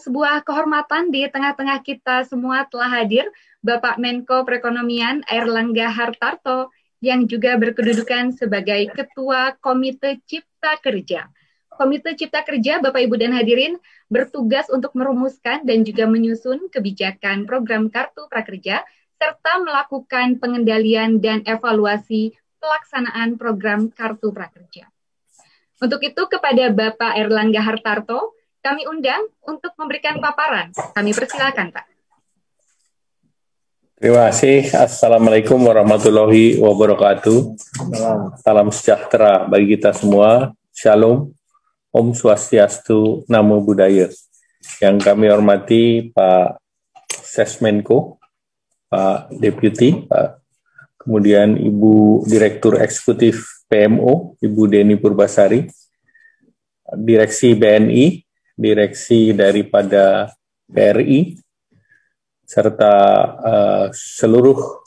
sebuah kehormatan di tengah-tengah kita semua telah hadir Bapak Menko Perekonomian Airlangga Hartarto yang juga berkedudukan sebagai Ketua Komite Cipta Kerja. Komite Cipta Kerja, Bapak Ibu dan hadirin, bertugas untuk merumuskan dan juga menyusun kebijakan program Kartu Prakerja serta melakukan pengendalian dan evaluasi pelaksanaan program Kartu Prakerja. Untuk itu kepada Bapak Airlangga Hartarto, kami undang untuk memberikan paparan. Kami persilakan, Pak. Terima kasih. Assalamualaikum warahmatullahi wabarakatuh. Salam sejahtera bagi kita semua. Shalom. Om Swastiastu, Namo Buddhaya. Yang kami hormati Pak Sesmenko, Pak Deputi, Pak, kemudian Ibu Direktur Eksekutif PMO, Ibu Deni Purbasari, Direksi BNI, Direksi daripada BRI, serta seluruh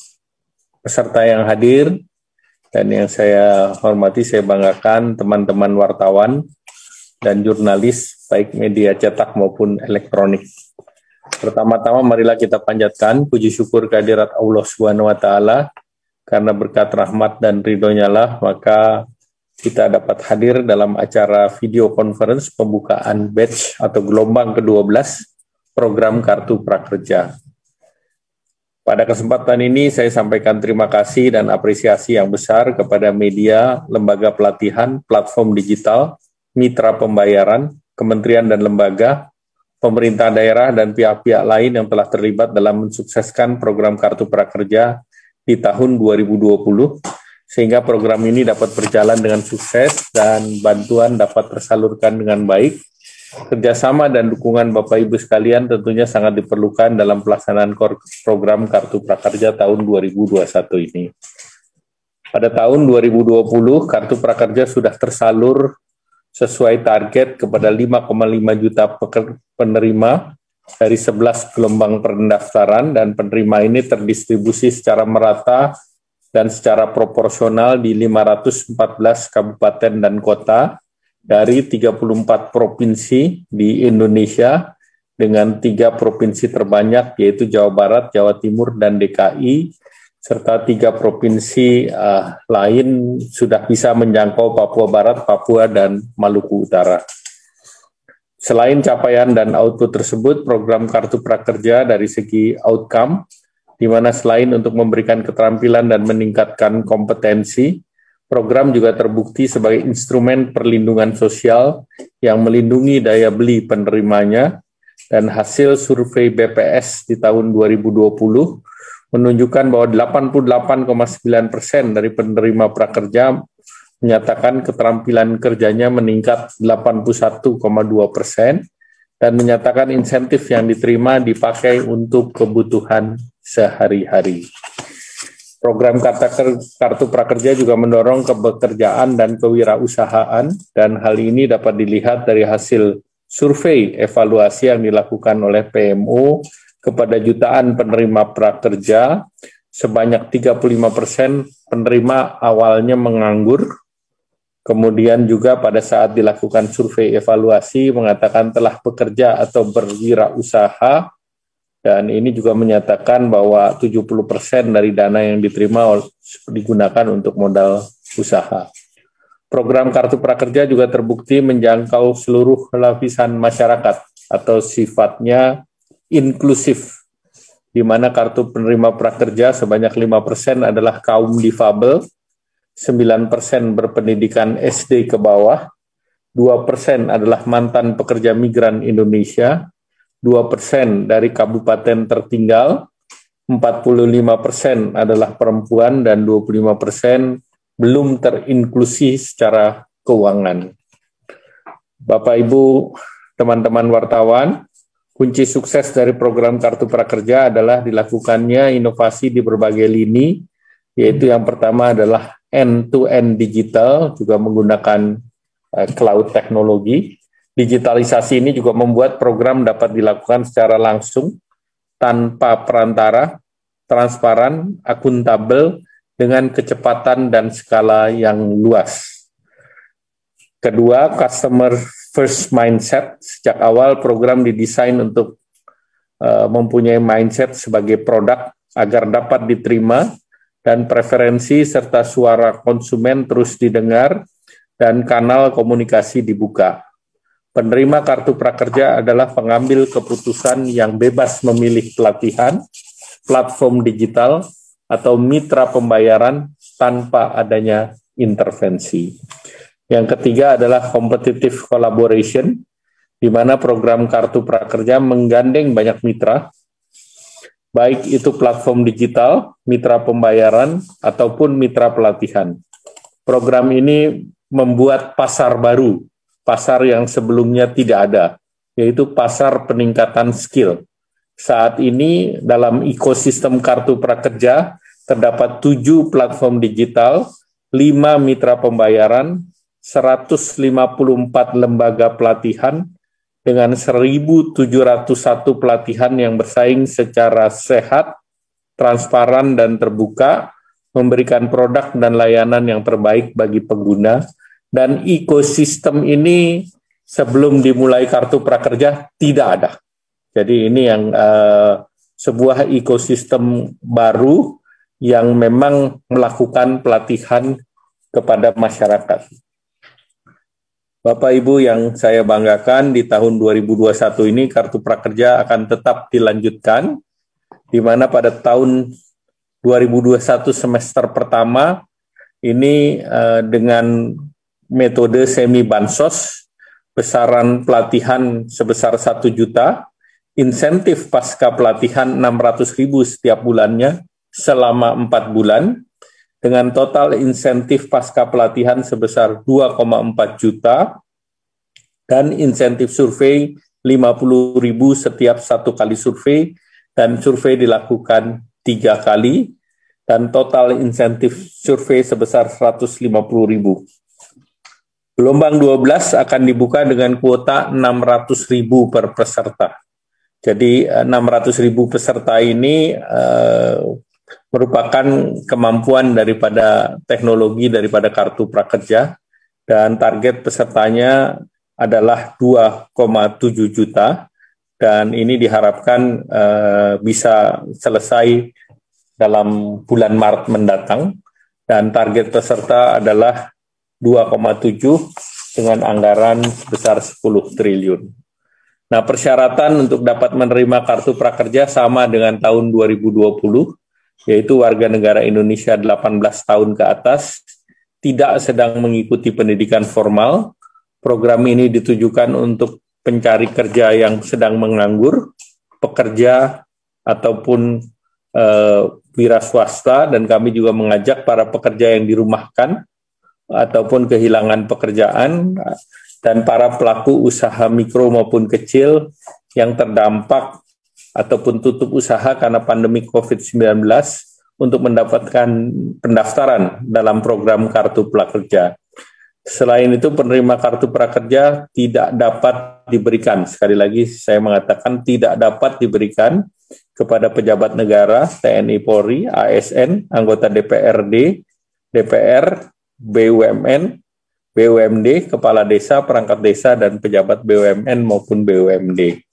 peserta yang hadir, dan yang saya hormati, saya banggakan teman-teman wartawan dan jurnalis, baik media cetak maupun elektronik. Pertama-tama marilah kita panjatkan puji syukur kehadirat Allah Subhanahu wa Ta'ala, karena berkat rahmat dan ridhonya lah, maka kita dapat hadir dalam acara video conference pembukaan batch atau gelombang ke-12 program Kartu Prakerja. Pada kesempatan ini saya sampaikan terima kasih dan apresiasi yang besar kepada media, lembaga pelatihan, platform digital, mitra pembayaran, kementerian dan lembaga, pemerintah daerah, dan pihak-pihak lain yang telah terlibat dalam mensukseskan program Kartu Prakerja di tahun 2020, sehingga program ini dapat berjalan dengan sukses dan bantuan dapat tersalurkan dengan baik. Kerjasama dan dukungan Bapak Ibu sekalian tentunya sangat diperlukan dalam pelaksanaan program Kartu Prakerja tahun 2021 ini. Pada tahun 2020, Kartu Prakerja sudah tersalur sesuai target kepada 5,5 juta penerima dari 11 gelombang pendaftaran, dan penerima ini terdistribusi secara merata dan secara proporsional di 514 kabupaten dan kota dari 34 provinsi di Indonesia, dengan 3 provinsi terbanyak yaitu Jawa Barat, Jawa Timur, dan DKI, serta 3 provinsi lain sudah bisa menjangkau Papua Barat, Papua, dan Maluku Utara. Selain capaian dan output tersebut, program Kartu Prakerja dari segi outcome, di mana selain untuk memberikan keterampilan dan meningkatkan kompetensi, program juga terbukti sebagai instrumen perlindungan sosial yang melindungi daya beli penerimanya, dan hasil survei BPS di tahun 2020 menunjukkan bahwa 88,9% dari penerima prakerja menyatakan keterampilan kerjanya meningkat 81,2% dan menyatakan insentif yang diterima dipakai untuk kebutuhan sehari-hari. Program Kartu Prakerja juga mendorong kebekerjaan dan kewirausahaan, dan hal ini dapat dilihat dari hasil survei evaluasi yang dilakukan oleh PMO kepada jutaan penerima prakerja. Sebanyak 35% penerima awalnya menganggur. Kemudian juga pada saat dilakukan survei evaluasi mengatakan telah bekerja atau berwirausaha, dan ini juga menyatakan bahwa 70% dari dana yang diterima digunakan untuk modal usaha. Program Kartu Prakerja juga terbukti menjangkau seluruh lapisan masyarakat atau sifatnya inklusif, di mana kartu penerima prakerja sebanyak 5% adalah kaum difabel, 9% berpendidikan SD ke bawah, 2% adalah mantan pekerja migran Indonesia, 2% dari kabupaten tertinggal, 45% adalah perempuan, dan 25% belum terinklusi secara keuangan. Bapak, Ibu, teman-teman wartawan, kunci sukses dari program Kartu Prakerja adalah dilakukannya inovasi di berbagai lini, yaitu yang pertama adalah end-to-end digital, juga menggunakan cloud teknologi. Digitalisasi ini juga membuat program dapat dilakukan secara langsung, tanpa perantara, transparan, akuntabel, dengan kecepatan dan skala yang luas. Kedua, customer first mindset. Sejak awal program didesain untuk mempunyai mindset sebagai produk agar dapat diterima dan preferensi serta suara konsumen terus didengar dan kanal komunikasi dibuka. Penerima kartu prakerja adalah pengambil keputusan yang bebas memilih pelatihan, platform digital, atau mitra pembayaran tanpa adanya intervensi. Yang ketiga adalah competitive collaboration, di mana program kartu prakerja menggandeng banyak mitra, baik itu platform digital, mitra pembayaran, ataupun mitra pelatihan. Program ini membuat pasar baru, pasar yang sebelumnya tidak ada, yaitu pasar peningkatan skill. Saat ini dalam ekosistem kartu prakerja terdapat 7 platform digital, 5 mitra pembayaran, 154 lembaga pelatihan, dengan 1.701 pelatihan yang bersaing secara sehat, transparan, dan terbuka, memberikan produk dan layanan yang terbaik bagi pengguna. Dan ekosistem ini sebelum dimulai kartu prakerja tidak ada. Jadi ini yang sebuah ekosistem baru yang memang melakukan pelatihan kepada masyarakat. Bapak Ibu yang saya banggakan, di tahun 2021 ini kartu prakerja akan tetap dilanjutkan, di mana pada tahun 2021 semester pertama ini dengan metode semi bansos, besaran pelatihan sebesar 1 juta, insentif pasca pelatihan 600.000 setiap bulannya selama 4 bulan, dengan total insentif pasca pelatihan sebesar 2,4 juta, dan insentif survei 50.000 setiap 1 kali survei, dan survei dilakukan 3 kali, dan total insentif survei sebesar 150.000. Gelombang 12 akan dibuka dengan kuota 600.000 per peserta. Jadi 600.000 peserta ini merupakan kemampuan daripada teknologi daripada kartu prakerja, dan target pesertanya adalah 2,7 juta, dan ini diharapkan bisa selesai dalam bulan Maret mendatang, dan target peserta adalah 2,7 dengan anggaran sebesar 10 triliun. Nah, persyaratan untuk dapat menerima kartu prakerja sama dengan tahun 2020, yaitu warga negara Indonesia 18 tahun ke atas, tidak sedang mengikuti pendidikan formal. Program ini ditujukan untuk pencari kerja yang sedang menganggur, pekerja, ataupun wira swasta, dan kami juga mengajak para pekerja yang dirumahkan ataupun kehilangan pekerjaan, dan para pelaku usaha mikro maupun kecil yang terdampak ataupun tutup usaha karena pandemi COVID-19 untuk mendapatkan pendaftaran dalam program kartu prakerja. Selain itu, penerima kartu prakerja tidak dapat diberikan, sekali lagi saya mengatakan tidak dapat diberikan kepada pejabat negara, TNI Polri, ASN, anggota DPRD, DPR, BUMN, BUMD, kepala desa, perangkat desa, dan pejabat BUMN maupun BUMD.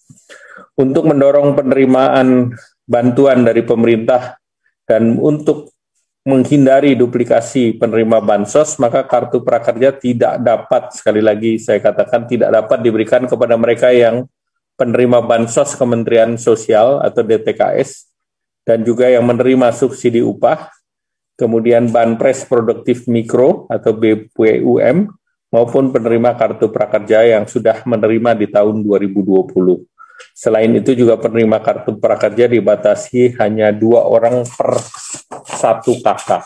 Untuk mendorong penerimaan bantuan dari pemerintah dan untuk menghindari duplikasi penerima bansos, maka kartu prakerja tidak dapat, sekali lagi saya katakan, tidak dapat diberikan kepada mereka yang penerima bansos Kementerian Sosial atau DTKS, dan juga yang menerima subsidi upah, kemudian Banpres Produktif Mikro atau BPUM, maupun penerima kartu prakerja yang sudah menerima di tahun 2020. Selain itu juga penerima kartu prakerja dibatasi hanya 2 orang per 1 kakak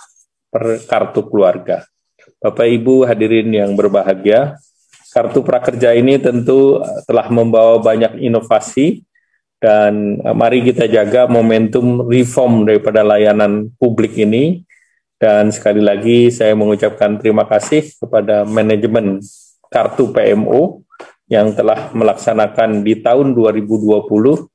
per kartu keluarga. Bapak Ibu hadirin yang berbahagia, kartu prakerja ini tentu telah membawa banyak inovasi, dan mari kita jaga momentum reform daripada layanan publik ini. Dan sekali lagi saya mengucapkan terima kasih kepada manajemen kartu PMO yang telah melaksanakan di tahun 2020,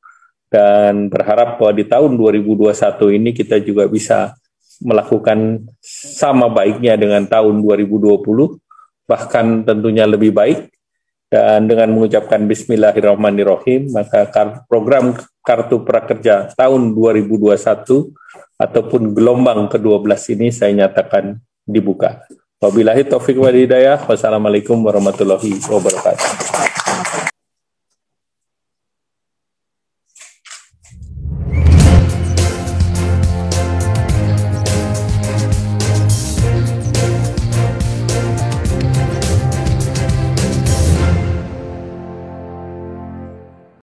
dan berharap bahwa di tahun 2021 ini kita juga bisa melakukan sama baiknya dengan tahun 2020 bahkan tentunya lebih baik. Dan dengan mengucapkan Bismillahirrahmanirrahim, maka program Kartu Prakerja tahun 2021 ataupun gelombang ke-12 ini saya nyatakan dibuka. Wabillahi taufiq wal hidayah. Wassalamualaikum warahmatullahi wabarakatuh.